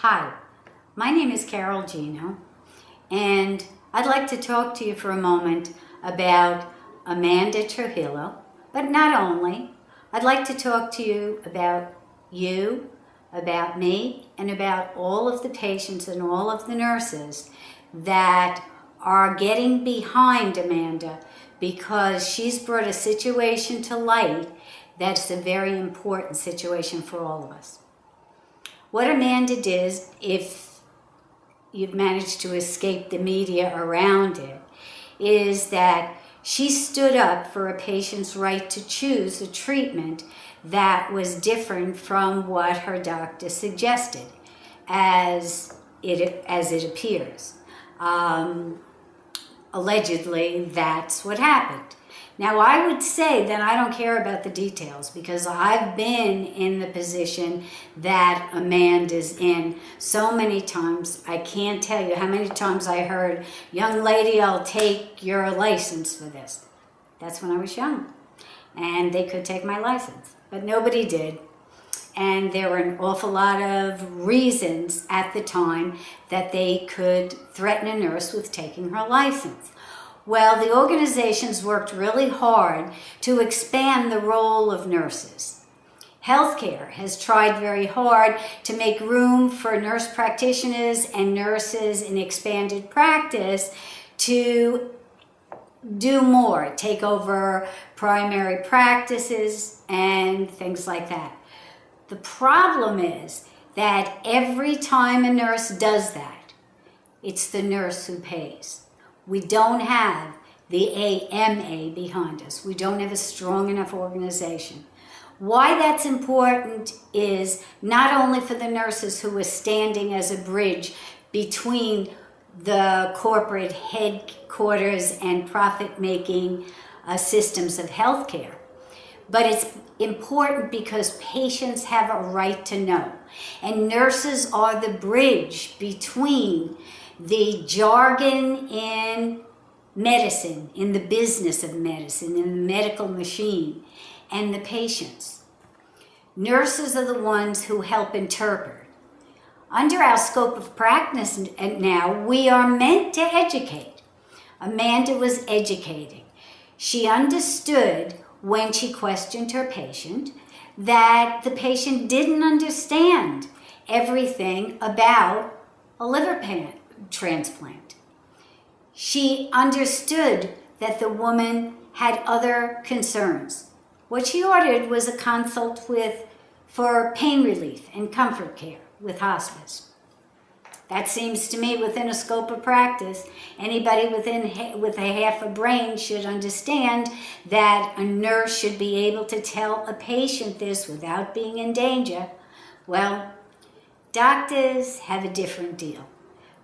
Hi, my name is Carol Gino, and I'd like to talk to you for a moment about Amanda Trujillo, but not only. I'd like to talk to you, about me, and about all of the patients and all of the nurses that are getting behind Amanda because she's brought a situation to light that's a very important situation for all of us. What Amanda did, if you've managed to escape the media around it, is that she stood up for a patient's right to choose a treatment that was different from what her doctor suggested, as it appears. Allegedly, that's what happened. Now, I would say that I don't care about the details because I've been in the position that Amanda's in so many times. I can't tell you how many times I heard, "Young lady, I'll take your license for this." That's when I was young. And they could take my license, but nobody did. And there were an awful lot of reasons at the time that they could threaten a nurse with taking her license. Well, the organizations worked really hard to expand the role of nurses. Healthcare has tried very hard to make room for nurse practitioners and nurses in expanded practice to do more, take over primary practices and things like that. The problem is that every time a nurse does that, it's the nurse who pays. We don't have the AMA behind us. We don't have a strong enough organization. Why that's important is not only for the nurses who are standing as a bridge between the corporate headquarters and profit-making systems of healthcare, but it's important because patients have a right to know. And nurses are the bridge between the jargon in medicine, in the business of medicine, in the medical machine, and the patients. Nurses are the ones who help interpret. Under our scope of practice now, we are meant to educate. Amanda was educating. She understood when she questioned her patient that the patient didn't understand everything about a liver transplant. She understood that the woman had other concerns. What she ordered was a consult for pain relief and comfort care with hospice. That seems to me within a scope of practice. Anybody with a half a brain should understand that a nurse should be able to tell a patient this without being in danger. Well, doctors have a different deal.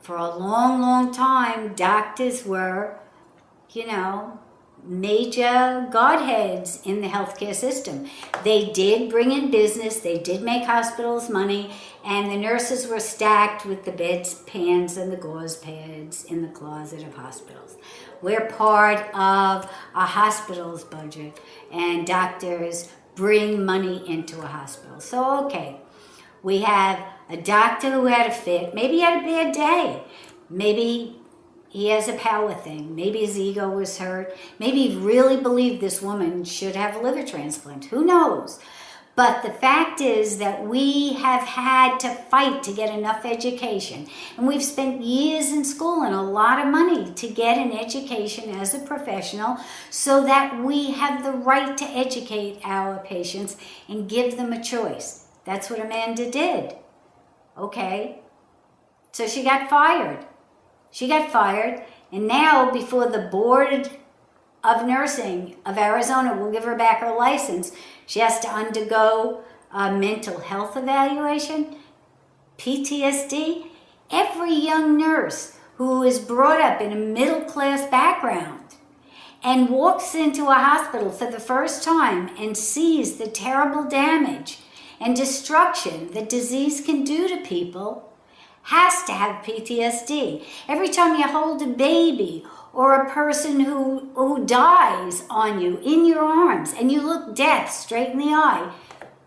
For a long, long time, doctors were, major godheads in the healthcare system. They did bring in business, they did make hospitals money, and the nurses were stacked with the beds, pans, and the gauze pads in the closet of hospitals. We're part of a hospital's budget, and doctors bring money into a hospital. So, okay, we have a doctor who had a fit. Maybe he had a bad day. Maybe he has a power thing. Maybe his ego was hurt. Maybe he really believed this woman should have a liver transplant. Who knows? But the fact is that we have had to fight to get enough education. And we've spent years in school and a lot of money to get an education as a professional so that we have the right to educate our patients and give them a choice. That's what Amanda did. Okay, so she got fired. And now before the Board of Nursing of Arizona will give her back her license, she has to undergo a mental health evaluation, PTSD. Every young nurse who is brought up in a middle-class background and walks into a hospital for the first time and sees the terrible damage and destruction that disease can do to people has to have PTSD. Every time you hold a baby or a person who dies on you in your arms and you look death straight in the eye,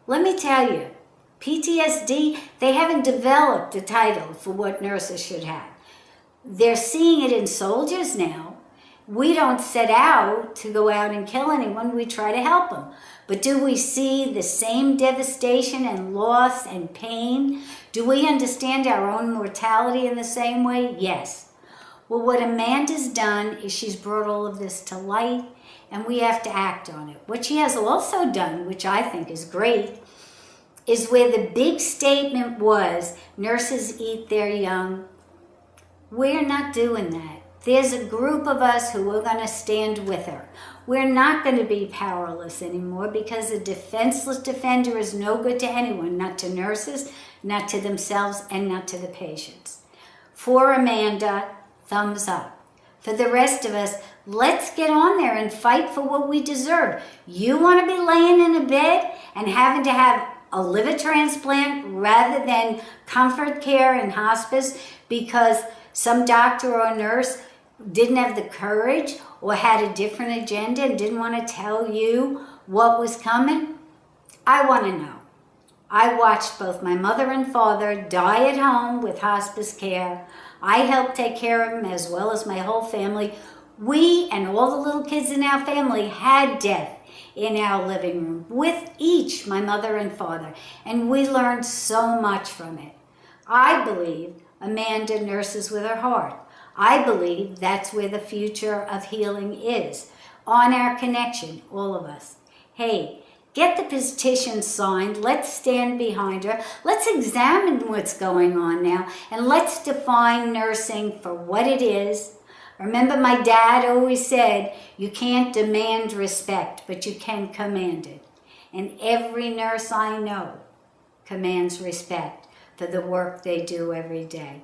let me tell you, PTSD, they haven't developed a title for what nurses should have. They're seeing it in soldiers now. We don't set out to go out and kill anyone. We try to help them. But do we see the same devastation and loss and pain? Do we understand our own mortality in the same way? Yes. Well, what Amanda's done is she's brought all of this to light, and we have to act on it. What she has also done, which I think is great, is where the big statement was, nurses eat their young. We're not doing that. There's a group of us who are going to stand with her. We're not going to be powerless anymore, because a defenseless defender is no good to anyone, not to nurses, not to themselves, and not to the patients. For Amanda, thumbs up. For the rest of us, let's get on there and fight for what we deserve. You want to be laying in a bed and having to have a liver transplant rather than comfort care and hospice because some doctor or nurse didn't have the courage or had a different agenda and didn't want to tell you what was coming? I want to know. I watched both my mother and father die at home with hospice care. I helped take care of them as well as my whole family. We and all the little kids in our family had death in our living room with each, my mother and father, and we learned so much from it. I believe Amanda nurses with her heart. I believe that's where the future of healing is, on our connection, all of us. Hey, get the petition signed. Let's stand behind her. Let's examine what's going on now, and let's define nursing for what it is. Remember, my dad always said, you can't demand respect, but you can command it. And every nurse I know commands respect for the work they do every day.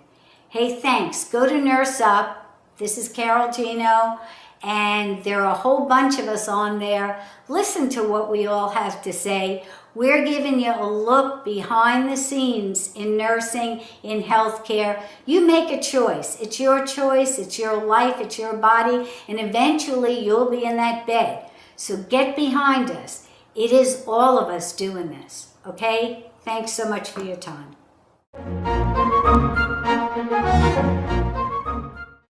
Hey, thanks. Go to nurseup. This is Carol Gino, and there are a whole bunch of us on there. Listen to what we all have to say. We're giving you a look behind the scenes in nursing, in healthcare. You make a choice. It's your choice, it's your life, it's your body, and eventually you'll be in that bed. So get behind us. It is all of us doing this, okay? Thanks so much for your time.